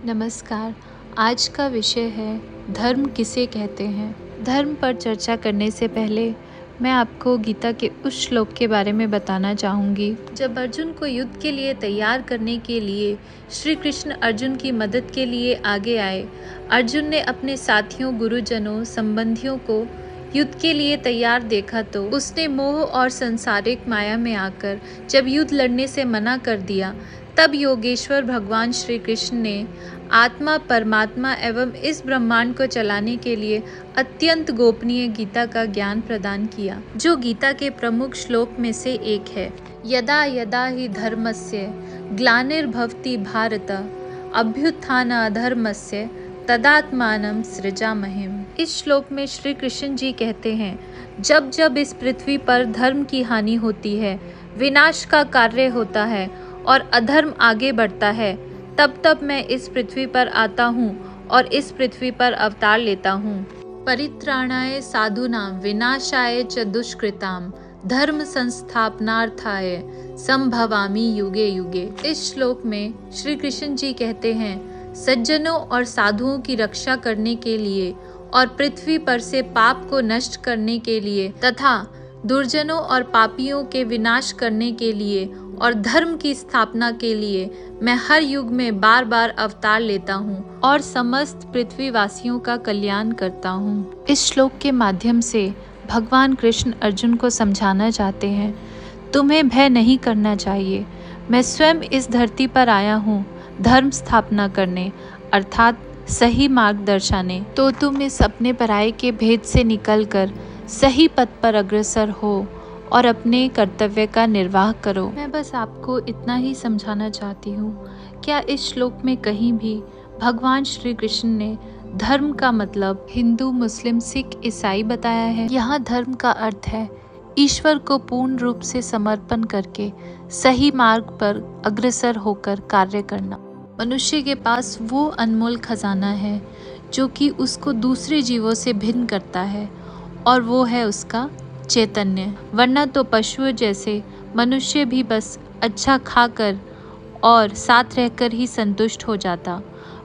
नमस्कार। आज का विषय है धर्म किसे कहते हैं। धर्म पर चर्चा करने से पहले मैं आपको गीता के उस श्लोक के बारे में बताना चाहूँगी। जब अर्जुन को युद्ध के लिए तैयार करने के लिए श्री कृष्ण अर्जुन की मदद के लिए आगे आए, अर्जुन ने अपने साथियों, गुरुजनों, संबंधियों को युद्ध के लिए तैयार देखा तो उसने मोह और संसारिक माया में आकर जब युद्ध लड़ने से मना कर दिया, तब योगेश्वर भगवान श्री कृष्ण ने आत्मा, परमात्मा एवं इस ब्रह्मांड को चलाने के लिए अत्यंत गोपनीय गीता का ज्ञान प्रदान किया, जो गीता के प्रमुख श्लोक में से एक है। यदा यदा हि धर्मस्य ग्लानिर्भवति भारत अभ्युत्थानाधर्मस्य तदात्मानं सृजामहे। इस श्लोक में श्री कृष्ण जी कहते हैं, जब जब इस पृथ्वी पर धर्म की हानि होती है, विनाश का कार्य होता है और अधर्म आगे बढ़ता है, तब तब मैं इस पृथ्वी पर आता हूँ और इस पृथ्वी पर अवतार लेता हूँ। परित्राणाय साधूनां विनाशाय च दुष्कृतां धर्म संस्थापनार्थाय संभवामि युगे युगे। इस श्लोक में श्री कृष्ण जी कहते हैं, सज्जनों और साधुओं की रक्षा करने के लिए और पृथ्वी पर से पाप को नष्ट करने के लिए तथा दुर्जनों और पापियों के विनाश करने के लिए और धर्म की स्थापना के लिए मैं हर युग में बार बार अवतार लेता हूँ और समस्त पृथ्वीवासियों का कल्याण करता हूँ। इस श्लोक के माध्यम से भगवान कृष्ण अर्जुन को समझाना चाहते हैं, तुम्हें भय नहीं करना चाहिए। मैं स्वयं इस धरती पर आया हूँ धर्म स्थापना करने, अर्थात सही मार्ग दर्शाने। तो तुम इस अपने पराये के भेद से निकलकर सही पथ पर अग्रसर हो और अपने कर्तव्य का निर्वाह करो। मैं बस आपको इतना ही समझाना चाहती हूँ। क्या इस श्लोक में कहीं भी भगवान श्री कृष्ण ने धर्म का मतलब हिंदू, मुस्लिम, सिख, ईसाई बताया है? यहाँ धर्म का अर्थ है ईश्वर को पूर्ण रूप से समर्पण करके सही मार्ग पर अग्रसर होकर कार्य करना। मनुष्य के पास वो अनमोल खजाना है जो कि उसको दूसरे जीवों से भिन्न करता है, और वो है उसका चैतन्य। वरना तो पशुओं जैसे मनुष्य भी बस अच्छा खाकर और साथ रहकर ही संतुष्ट हो जाता,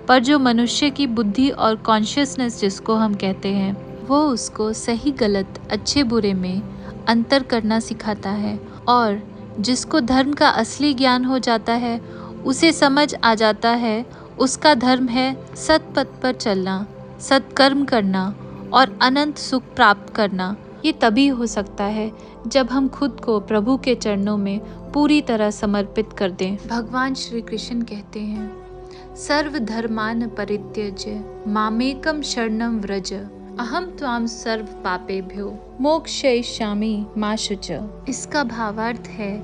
पर जो मनुष्य की बुद्धि और कॉन्शियसनेस जिसको हम कहते हैं, वो उसको सही गलत, अच्छे बुरे में अंतर करना सिखाता है। और जिसको धर्म का असली ज्ञान हो जाता है, उसे समझ आ जाता है उसका धर्म है सत्पथ पर चलना, सत्कर्म करना और अनंत सुख प्राप्त करना। ये तभी हो सकता है जब हम खुद को प्रभु के चरणों में पूरी तरह समर्पित कर दें। भगवान श्री कृष्ण कहते हैं, सर्व धर्मान परित्यज्य मामेकम शरणं व्रज अहम त्वाम सर्व पापेभ्यो मोक्षयिष्यामि मा शुच। इसका भावार्थ है,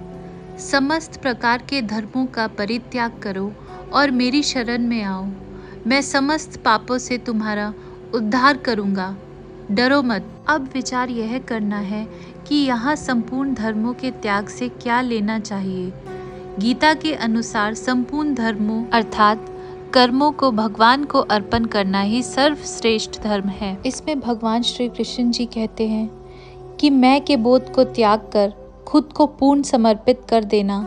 समस्त प्रकार के धर्मों का परित्याग करो और मेरी शरण में आओ। मैं समस्त पापों से तुम्हारा उद्धार करूंगा, डरो मत। अब विचार यह करना है कि यहाँ संपूर्ण धर्मों के त्याग से क्या लेना चाहिए। गीता के अनुसार संपूर्ण धर्मों अर्थात कर्मों को भगवान को अर्पण करना ही सर्वश्रेष्ठ धर्म है। इसमें भगवान श्री कृष्ण जी कहते हैं कि मैं के बोध को त्याग कर खुद को पूर्ण समर्पित कर देना।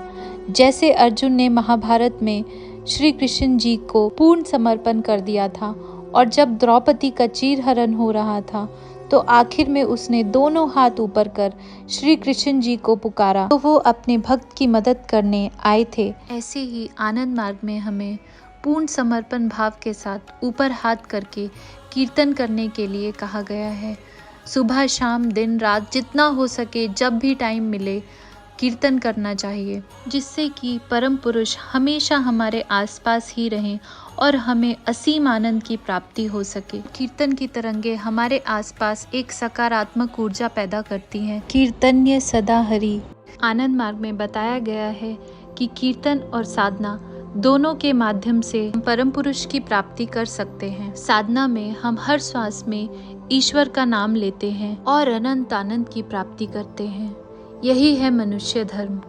जैसे अर्जुन ने महाभारत में श्री कृष्ण जी को पूर्ण समर्पण कर दिया था, और जब द्रौपदी का चीरहरण हो रहा था तो आखिर में उसने दोनों हाथ ऊपर कर श्री कृष्ण जी को पुकारा, तो वो अपने भक्त की मदद करने आए थे। ऐसे ही आनंद मार्ग में हमें पूर्ण समर्पण भाव के साथ ऊपर हाथ करके कीर्तन करने के लिए कहा गया है। सुबह शाम दिन रात जितना हो सके, जब भी टाइम मिले, कीर्तन करना चाहिए, जिससे कि परम पुरुष हमेशा हमारे आसपास ही रहें और हमें असीम आनंद की प्राप्ति हो सके। कीर्तन की तरंगे हमारे आसपास एक सकारात्मक ऊर्जा पैदा करती हैं। कीर्तन्य सदा हरि। आनंद मार्ग में बताया गया है कि कीर्तन और साधना दोनों के माध्यम से हम परम पुरुष की प्राप्ति कर सकते हैं। साधना में हम हर श्वास में ईश्वर का नाम लेते हैं और अनंत आनंद की प्राप्ति करते हैं। यही है मनुष्य धर्म।